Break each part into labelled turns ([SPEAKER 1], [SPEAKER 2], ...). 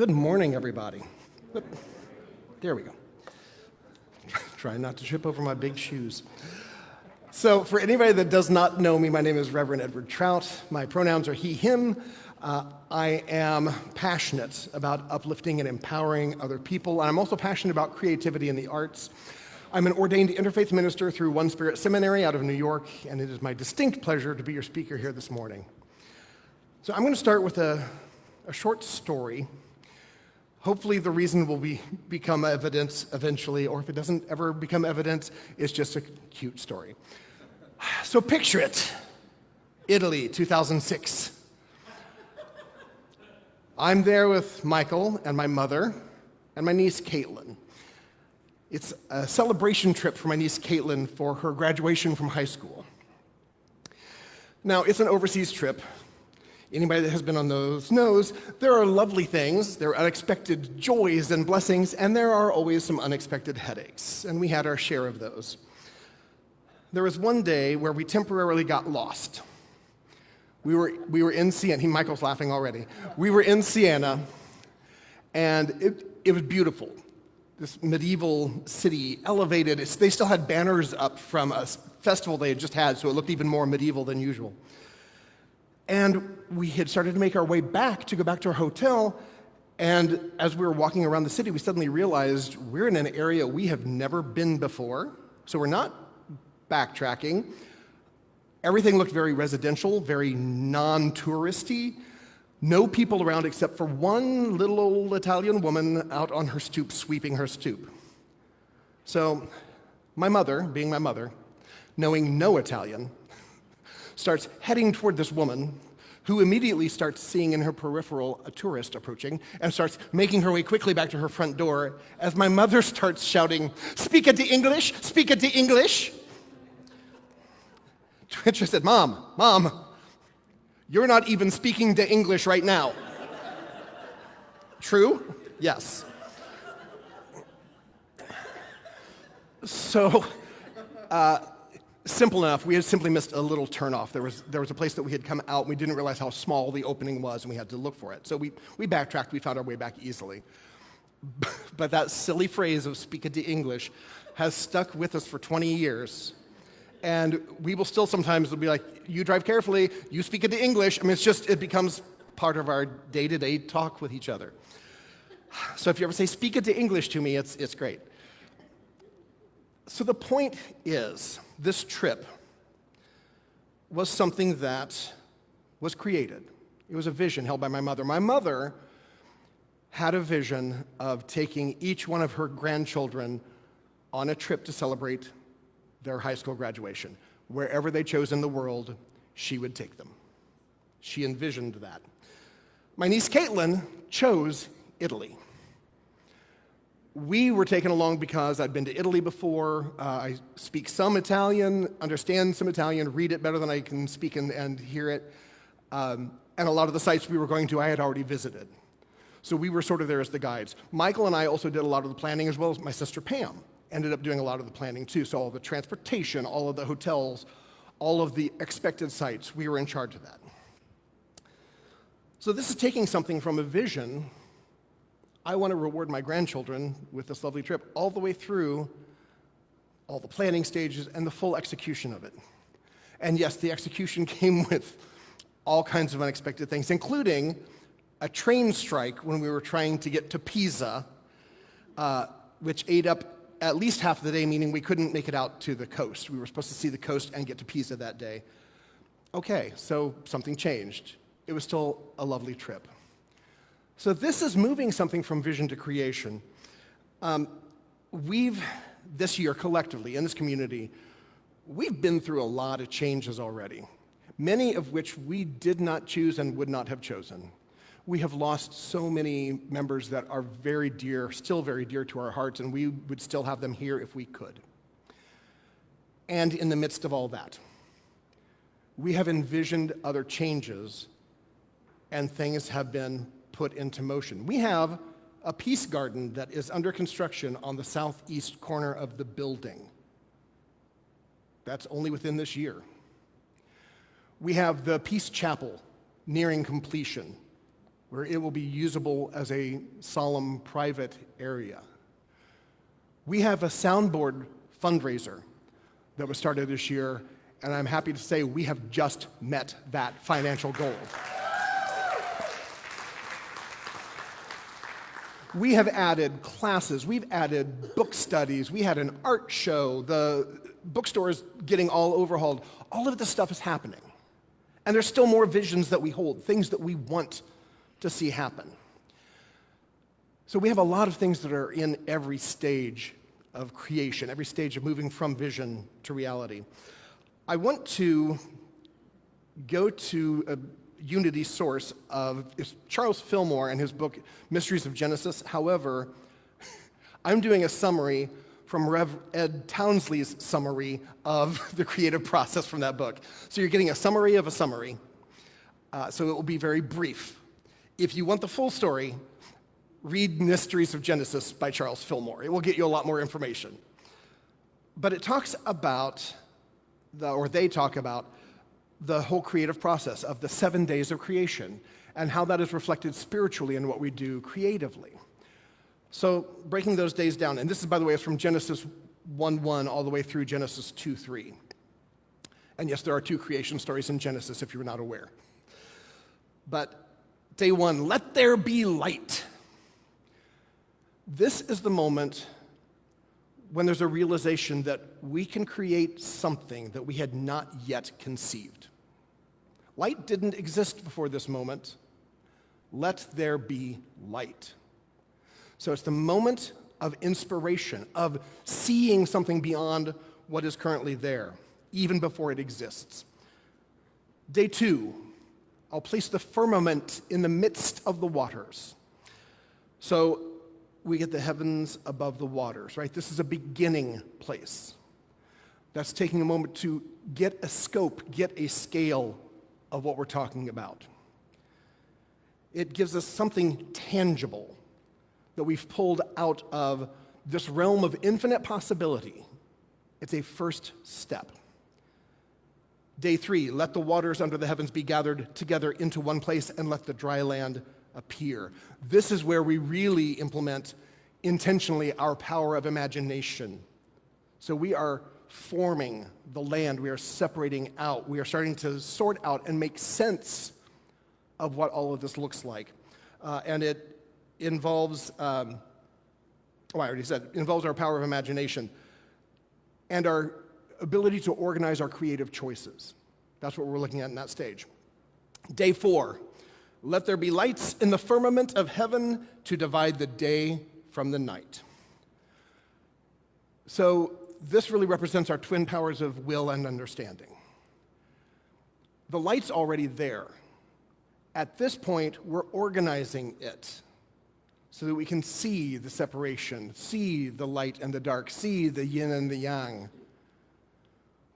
[SPEAKER 1] Good morning, everybody. There we go. Trying not to trip over my big shoes. So for anybody that does not know me, my name is Reverend Edward Trout. My pronouns are he, him. I am passionate about uplifting and empowering other people, and I'm also passionate about creativity in the arts. I'm an ordained interfaith minister through One Spirit Seminary out of New York, and it is my distinct pleasure to be your speaker here this morning. So I'm going to start with a short story. Hopefully the reason will become evidence eventually, or if it doesn't ever become evidence, it's just a cute story. So picture it, Italy, 2006. I'm there with Michael and my mother and my niece Caitlin. It's a celebration trip for my niece Caitlin for her graduation from high school. Now, it's an overseas trip. Anybody that has been on those knows there are lovely things, there are unexpected joys and blessings, and there are always some unexpected headaches, and we had our share of those. There was one day where we temporarily got lost. We were in Siena. Michael's laughing already. We were in Siena, and it was beautiful. This medieval city, elevated. They still had banners up from a festival they had just had, so it looked even more medieval than usual. And we had started to make our way back to go back to our hotel, and as we were walking around the city, we suddenly realized we're in an area we have never been before, so we're not backtracking. Everything looked very residential, very non-touristy. No people around except for one little old Italian woman out on her stoop, sweeping her stoop. So my mother, being my mother, knowing no Italian, starts heading toward this woman who immediately starts seeing in her peripheral a tourist approaching and starts making her way quickly back to her front door as my mother starts shouting, "Speak it the English, speak it the English." To which I said, Mom, you're not even speaking the English right now. True? Yes. So, simple enough, we had simply missed a little turnoff. There was a place that we had come out, and we didn't realize how small the opening was, and we had to look for it. So we backtracked, we found our way back easily. But that silly phrase of "speak it the English" has stuck with us for 20 years. And we will still sometimes be like, "You drive carefully, you speak it the English." I mean, it becomes part of our day-to-day talk with each other. So if you ever say "speak it the English" to me, it's great. So the point is, this trip was something that was created. It was a vision held by my mother. My mother had a vision of taking each one of her grandchildren on a trip to celebrate their high school graduation. Wherever they chose in the world, she would take them. She envisioned that. My niece Caitlin chose Italy. We were taken along because I'd been to Italy before. I speak some Italian, understand some Italian, read it better than I can speak and hear it. And a lot of the sites we were going to, I had already visited. So we were sort of there as the guides. Michael and I also did a lot of the planning, as well as my sister Pam ended up doing a lot of the planning too. So all the transportation, all of the hotels, all of the expected sites, we were in charge of that. So this is taking something from a vision. I want to reward my grandchildren with this lovely trip all the way through all the planning stages and the full execution of it. And yes, the execution came with all kinds of unexpected things, including a train strike when we were trying to get to Pisa, which ate up at least half of the day, meaning we couldn't make it out to the coast. We were supposed to see the coast and get to Pisa that day. Okay, so something changed. It was still a lovely trip. So this is moving something from vision to creation. This year, collectively, in this community, we've been through a lot of changes already, many of which we did not choose and would not have chosen. We have lost so many members that are very dear, still very dear to our hearts, and we would still have them here if we could. And in the midst of all that, we have envisioned other changes, and things have been put into motion. We have a peace garden that is under construction on the southeast corner of the building. That's only within this year. We have the Peace Chapel nearing completion. where it will be usable as a solemn private area. We have a soundboard fundraiser that was started this year, and I'm happy to say we have just met that financial goal. We have added classes, we've added book studies, we had an art show, the bookstore is getting all overhauled. All of this stuff is happening. And there's still more visions that we hold, things that we want to see happen. So we have a lot of things that are in every stage of creation, every stage of moving from vision to reality. I want to go to a unity source of Charles Fillmore and his book, Ministries of Genesis. However, I'm doing a summary from Rev. Ed Townsley's summary of the creative process from that book. So you're getting a summary of a summary, so it will be very brief. If you want the full story, read Ministries of Genesis by Charles Fillmore. It will get you a lot more information. But it talks about, they talk about the whole creative process of the 7 days of creation and how that is reflected spiritually in what we do creatively. So breaking those days down, and this is, by the way, is from Genesis 1:1 all the way through Genesis 2:3. And yes, there are 2 creation stories in Genesis if you were not aware. But day 1, let there be light. This is the moment when there's a realization that we can create something that we had not yet conceived. Light didn't exist before this moment. Let there be light. So it's the moment of inspiration, of seeing something beyond what is currently there, even before it exists. Day 2, I'll place the firmament in the midst of the waters. So we get the heavens above the waters, right? This is a beginning place. That's taking a moment to get a scope, get a scale of what we're talking about. It gives us something tangible that we've pulled out of this realm of infinite possibility. It's a first step. Day 3, let the waters under the heavens be gathered together into one place and let the dry land appear. This is where we really implement intentionally our power of imagination. So we are forming the land, we are separating out, we are starting to sort out and make sense of what all of this looks like. And it involves, I already said, involves our power of imagination and our ability to organize our creative choices. That's what we're looking at in that stage. Day 4, let there be lights in the firmament of heaven to divide the day from the night. So this really represents our twin powers of will and understanding. The light's already there. At this point, we're organizing it so that we can see the separation, see the light and the dark, see the yin and the yang.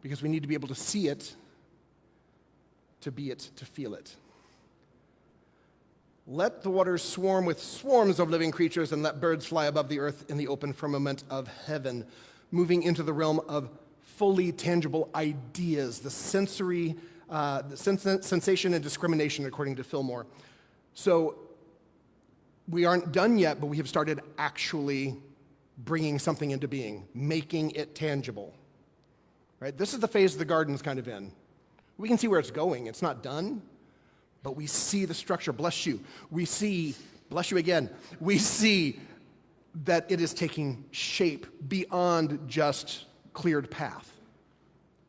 [SPEAKER 1] Because we need to be able to see it, to be it, to feel it. Let the waters swarm with swarms of living creatures, and let birds fly above the earth in the open firmament of heaven, moving into the realm of fully tangible ideas, the sensory, sensation and discrimination, according to Fillmore. So we aren't done yet, but we have started actually bringing something into being, making it tangible. Right? This is the phase the garden's kind of in. We can see where it's going. It's not done, but we see the structure. Bless you. We see, bless you again, we see that it is taking shape beyond just cleared path.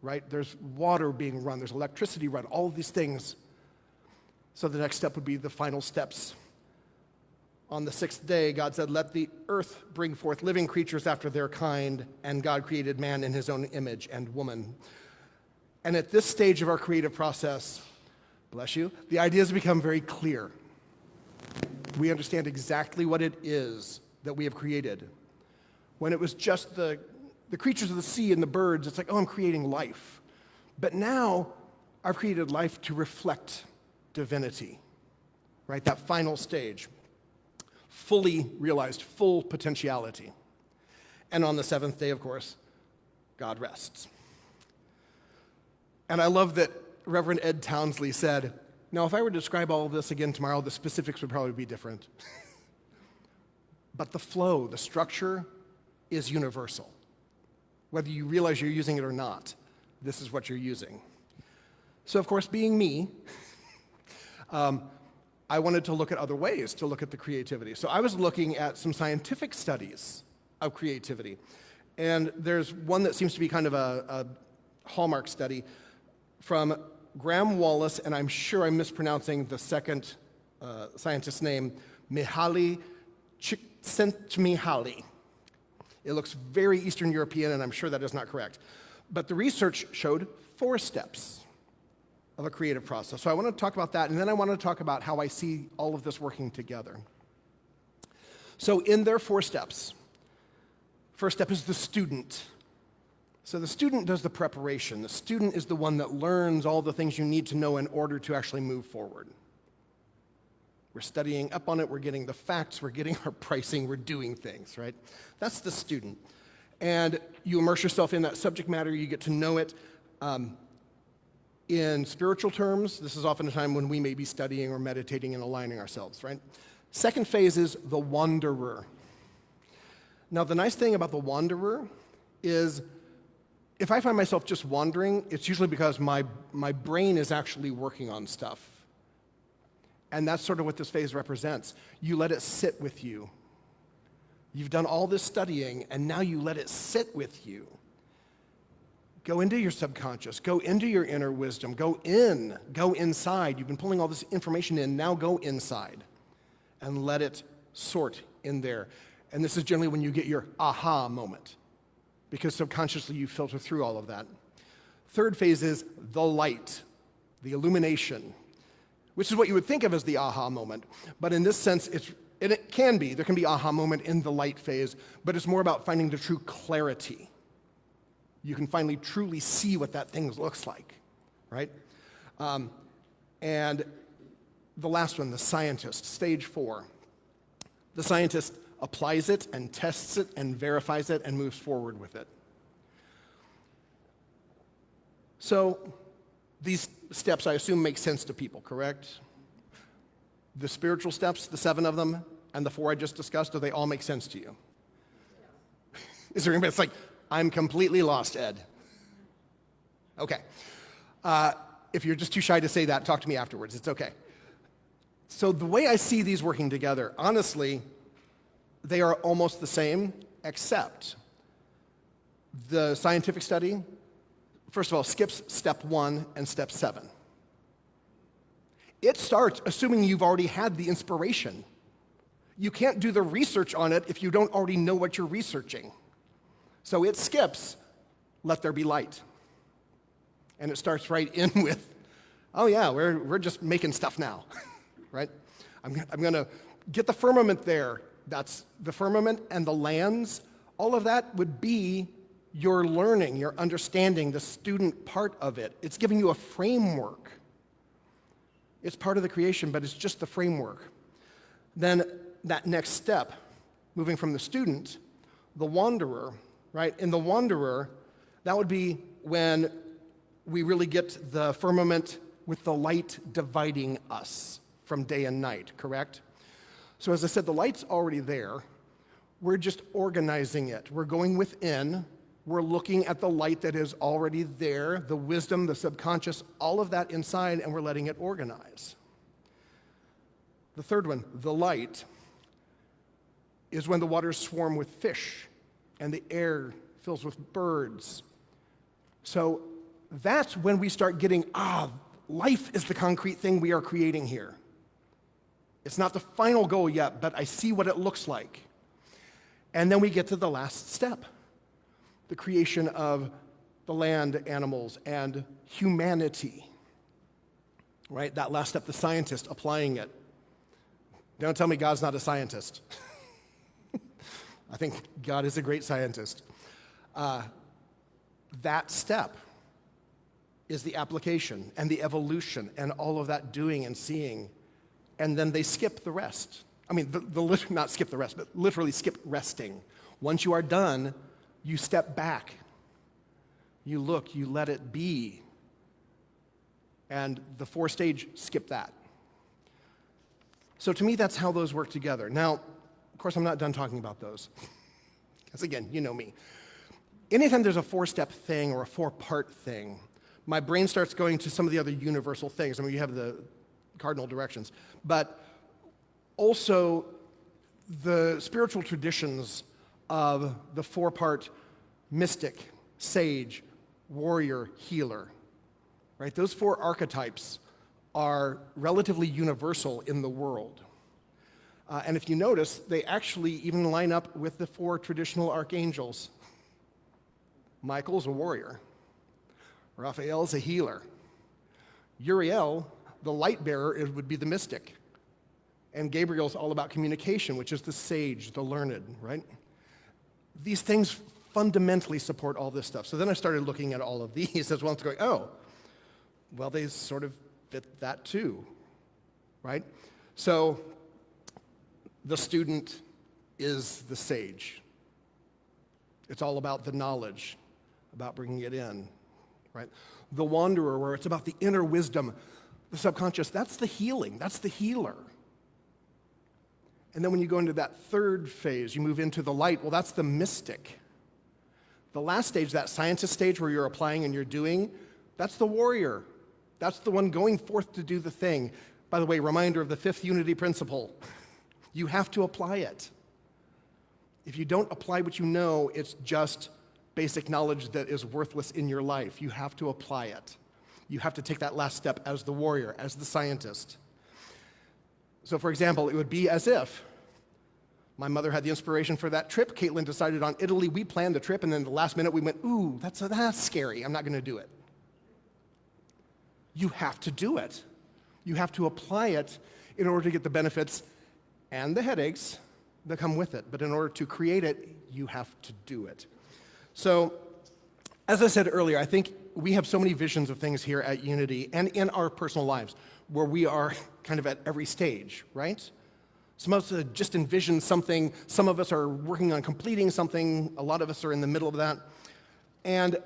[SPEAKER 1] Right? There's water being run, there's electricity run, all of these things. So the next step would be the final steps. On the 6th day, God said, let the earth bring forth living creatures after their kind, and God created man in his own image and woman. And at this stage of our creative process, bless you, the ideas become very clear. We understand exactly what it is that we have created. When it was just the creatures of the sea and the birds, it's like, oh, I'm creating life. But now, I've created life to reflect divinity, right? That final stage. Fully realized, full potentiality. And on the 7th day, of course, God rests. And I love that Reverend Ed Townsley said, Now, if I were to describe all of this again tomorrow, the specifics would probably be different. But the flow, the structure, is universal. Whether you realize you're using it or not, this is what you're using. So, of course, being me, I wanted to look at other ways to look at the creativity. So I was looking at some scientific studies of creativity. And there's one that seems to be kind of a hallmark study from Graham Wallace, and I'm sure I'm mispronouncing the second scientist's name, Mihaly Csikszentmihalyi. It looks very Eastern European, and I'm sure that is not correct. But the research showed 4 steps of a creative process. So I want to talk about that, and then I want to talk about how I see all of this working together. So in their 4 steps, first step is the student. So the student does the preparation. The student is the one that learns all the things you need to know in order to actually move forward. We're studying up on it, we're getting the facts, we're getting our pricing, we're doing things, right? That's the student. And you immerse yourself in that subject matter, you get to know it. In spiritual terms, this is often a time when we may be studying or meditating and aligning ourselves, right? Second phase is the wanderer. Now, the nice thing about the wanderer is if I find myself just wandering, it's usually because my brain is actually working on stuff. And that's sort of what this phase represents. You let it sit with you. You've done all this studying, and now you let it sit with you. Go into your subconscious. Go into your inner wisdom. Go inside. You've been pulling all this information in. Now go inside and let it sort in there. And this is generally when you get your aha moment, because subconsciously you filter through all of that. Third phase is the light, the illumination, which is what you would think of as the aha moment. But in this sense, there can be aha moment in the light phase, but it's more about finding the true clarity. You can finally truly see what that thing looks like, right? And the last one, the scientist, stage 4. The scientist applies it and tests it and verifies it and moves forward with it. So these steps, I assume, make sense to people, correct? The spiritual steps, the 7 of them, and the 4 I just discussed, do they all make sense to you? Is there anybody that's like, I'm completely lost, Ed? Okay. If you're just too shy to say that, talk to me afterwards. It's okay. So the way I see these working together, honestly, they are almost the same, except the scientific study, first of all, skips step 1 and step 7. It starts assuming you've already had the inspiration. You can't do the research on it if you don't already know what you're researching. So it skips, let there be light. And it starts right in with, oh yeah, we're just making stuff now, right? I'm going to get the firmament there. That's the firmament and the lands. All of that would be your learning, your understanding, the student part of it. It's giving you a framework. It's part of the creation, but it's just the framework. Then that next step, moving from the student, the wanderer, right? In the wanderer, that would be when we really get the firmament with the light dividing us from day and night, correct? So as I said, the light's already there. We're just organizing it. We're going within. We're looking at the light that is already there, the wisdom, the subconscious, all of that inside, and we're letting it organize. The third one, the light, is when the waters swarm with fish and the air fills with birds. So that's when we start getting, life is the concrete thing we are creating here. It's not the final goal yet, but I see what it looks like. And then we get to the last step, the creation of the land, animals, and humanity. Right? That last step, the scientist applying it. Don't tell me God's not a scientist. I think God is a great scientist. That step is the application and the evolution and all of that doing and seeing. And then they skip the rest. I mean, not skip the rest, but literally skip resting. Once you are done, you step back. You look, you let it be. And the 4-stage, skip that. So to me, that's how those work together. Now, of course, I'm not done talking about those. Because again, you know me. Anytime there's a 4-step thing or a 4-part thing, my brain starts going to some of the other universal things. I mean, you have the cardinal directions. But also the spiritual traditions of the 4-part mystic, sage, warrior, healer. Right? Those 4 archetypes are relatively universal in the world. And if you notice, they actually even line up with the 4 traditional archangels. Michael's a warrior. Raphael's a healer. Uriel, the light bearer, would be the mystic. And Gabriel's all about communication, which is the sage, the learned, right? These things fundamentally support all this stuff. So then I started looking at all of these as well and going, oh, well, they sort of fit that too, right? So the student is the sage. It's all about the knowledge, about bringing it in, right? The wanderer, where it's about the inner wisdom, the subconscious, that's the healing, that's the healer. And then when you go into that 3rd phase, you move into the light, well, that's the mystic. The last stage, that scientist stage where you're applying and you're doing, that's the warrior. That's the one going forth to do the thing. By the way, reminder of the 5th unity principle. You have to apply it. If you don't apply what you know, it's just basic knowledge that is worthless in your life. You have to apply it. You have to take that last step as the warrior, as the scientist. So for example, it would be as if my mother had the inspiration for that trip. Caitlin decided on Italy. We planned the trip, and then the last minute we went, ooh, that's scary. I'm not going to do it. You have to do it. You have to apply it in order to get the benefits and the headaches that come with it. But in order to create it, you have to do it. So, as I said earlier, I think we have so many visions of things here at Unity and in our personal lives where we are kind of at every stage, right? Some of us just envision something. Some of us are working on completing something. A lot of us are in the middle of that. And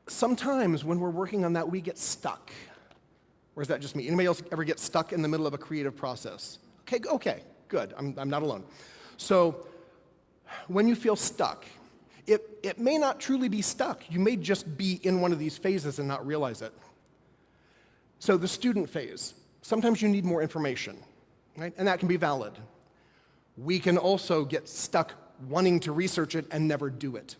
[SPEAKER 1] sometimes when we're working on that, we get stuck. Or is that just me? Anybody else ever get stuck in the middle of a creative process? Okay, good. I'm not alone. So when you feel stuck, it may not truly be stuck. You may just be in one of these phases and not realize it. So the student phase, sometimes you need more information, right? And that can be valid. We can also get stuck wanting to research it and never do it.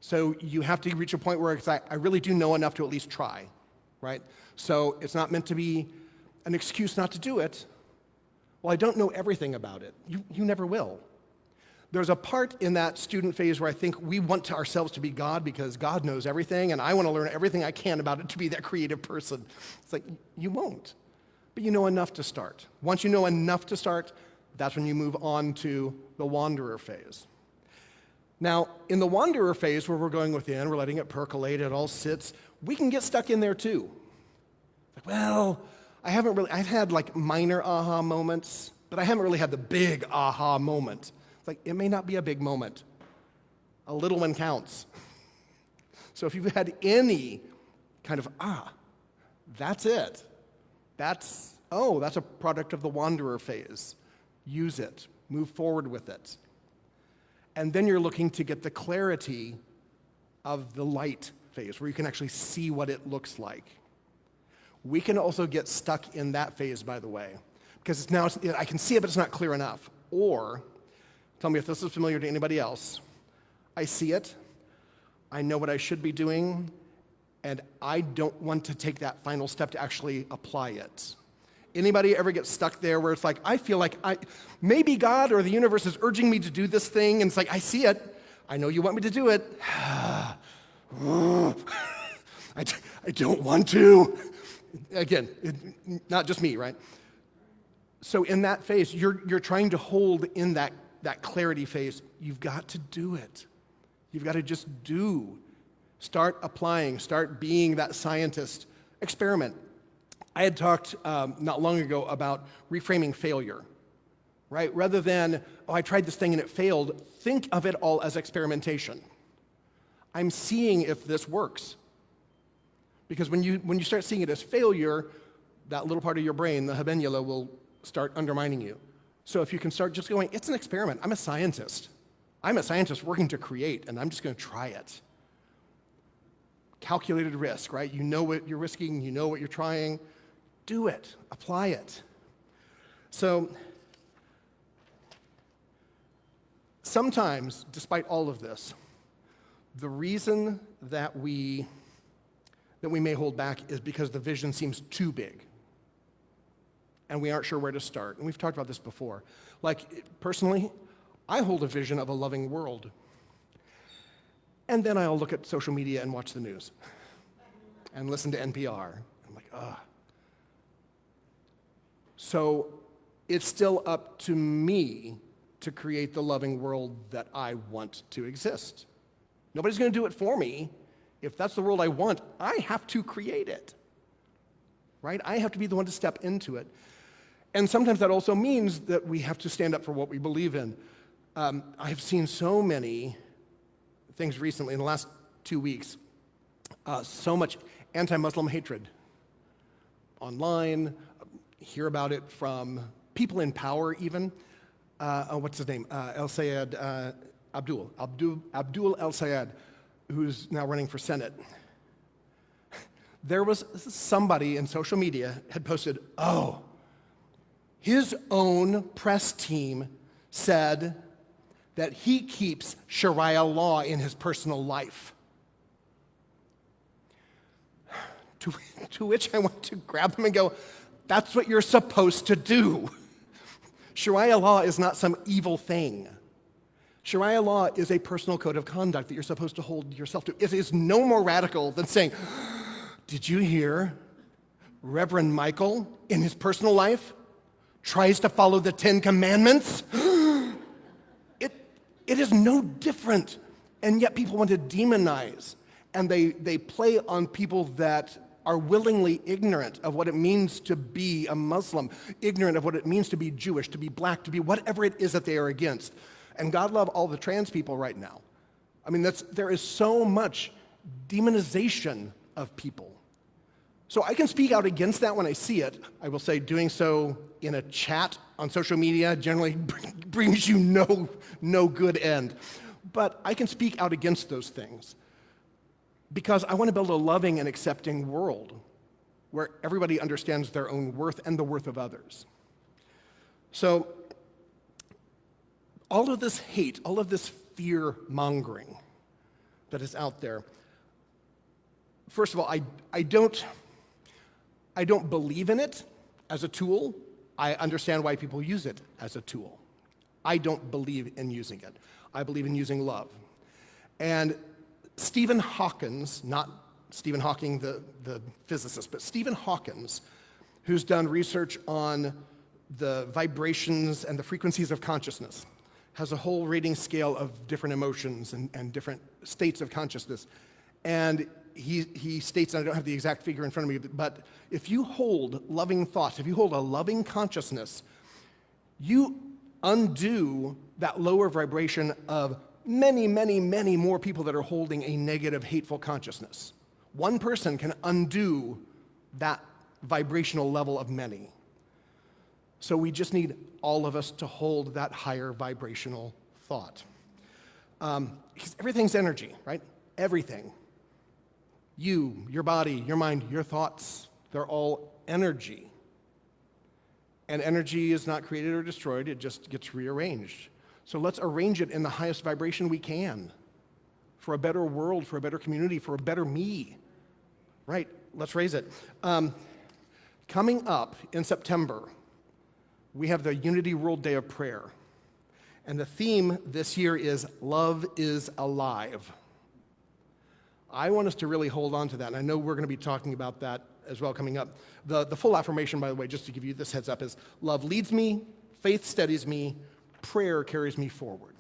[SPEAKER 1] So you have to reach a point where it's like, I really do know enough to at least try, right? So it's not meant to be an excuse not to do it. Well, I don't know everything about it. You never will. There's a part in that student phase where I think we want ourselves to be God because God knows everything, and I want to learn everything I can about it to be that creative person. It's like, you won't. But you know enough to start. Once you know enough to start, that's when you move on to the wanderer phase. Now, in the wanderer phase, where we're going within, we're letting it percolate, it all sits, we can get stuck in there too. Like, well, I've had like minor aha moments, but I haven't really had the big aha moment. It's like, it may not be a big moment. A little one counts. So if you've had any kind of, that's it. That's a product of the wanderer phase. Use it. Move forward with it. And then you're looking to get the clarity of the light phase, where you can actually see what it looks like. We can also get stuck in that phase, by the way, because I can see it, but it's not clear enough. Or, tell me if this is familiar to anybody else, I see it, I know what I should be doing, and I don't want to take that final step to actually apply it. Anybody ever get stuck there where it's like, I feel like maybe God or the universe is urging me to do this thing, and it's like, I see it, I know you want me to do it. I don't want to. Again, not just me, right? So in that phase, you're trying to hold in that clarity phase. You've got to do it. You've got to just do. Start applying. Start being that scientist. Experiment. I had talked not long ago about reframing failure, right? Rather than, I tried this thing and it failed, think of it all as experimentation. I'm seeing if this works. Because when you start seeing it as failure, that little part of your brain, the habenula, will start undermining you. So if you can start just going, it's an experiment. I'm a scientist. I'm a scientist working to create, and I'm just going to try it. Calculated risk, right? You know what you're risking. You know what you're trying. Do it. Apply it. So sometimes, despite all of this, the reason that we may hold back is because the vision seems too big, and we aren't sure where to start. And we've talked about this before. Like, personally, I hold a vision of a loving world, and then I'll look at social media and watch the news and listen to NPR. I'm like, ugh. So it's still up to me to create the loving world that I want to exist. Nobody's going to do it for me. If that's the world I want, I have to create it, right? I have to be the one to step into it. And sometimes that also means that we have to stand up for what we believe in. I've seen so many things recently in the last 2 weeks, so much anti-Muslim hatred online, hear about it from people in power even. What's his name? Abdul El-Sayed, who's now running for Senate. There was somebody in social media had posted, oh, his own press team said that he keeps Sharia law in his personal life. To which I want to grab them and go, that's what you're supposed to do. Sharia law is not some evil thing. Sharia law is a personal code of conduct that you're supposed to hold yourself to. It is no more radical than saying, did you hear Reverend Michael in his personal life tries to follow the 10 Commandments? It is no different. And yet people want to demonize, and they play on people that are willingly ignorant of what it means to be a Muslim, ignorant of what it means to be Jewish, to be black, to be whatever it is that they are against. And God love all the trans people right now. I mean, there is so much demonization of people. So I can speak out against that when I see it. I will say doing so in a chat on social media generally brings you no good end. But I can speak out against those things because I want to build a loving and accepting world where everybody understands their own worth and the worth of others. So all of this hate, all of this fear-mongering that is out there, first of all, I don't believe in it as a tool. I understand why people use it as a tool. I don't believe in using it. I believe in using love. And Stephen Hawkins, not Stephen Hawking, the physicist, but Stephen Hawkins, who's done research on the vibrations and the frequencies of consciousness, has a whole rating scale of different emotions and different states of consciousness. And he states, and I don't have the exact figure in front of me, but if you hold loving thoughts, if you hold a loving consciousness, you undo that lower vibration of many, many, many more people that are holding a negative, hateful consciousness. One person can undo that vibrational level of many. So we just need all of us to hold that higher vibrational thought. Because everything's energy, right? Everything. You, your body, your mind, your thoughts, they're all energy. And energy is not created or destroyed, it just gets rearranged. So let's arrange it in the highest vibration we can for a better world, for a better community, for a better me. Right, let's raise it. Coming up in September, we have the Unity World Day of Prayer. And the theme this year is Love is Alive. I want us to really hold on to that, and I know we're going to be talking about that as well coming up. The full affirmation, by the way, just to give you this heads up, is love leads me, faith steadies me, prayer carries me forward.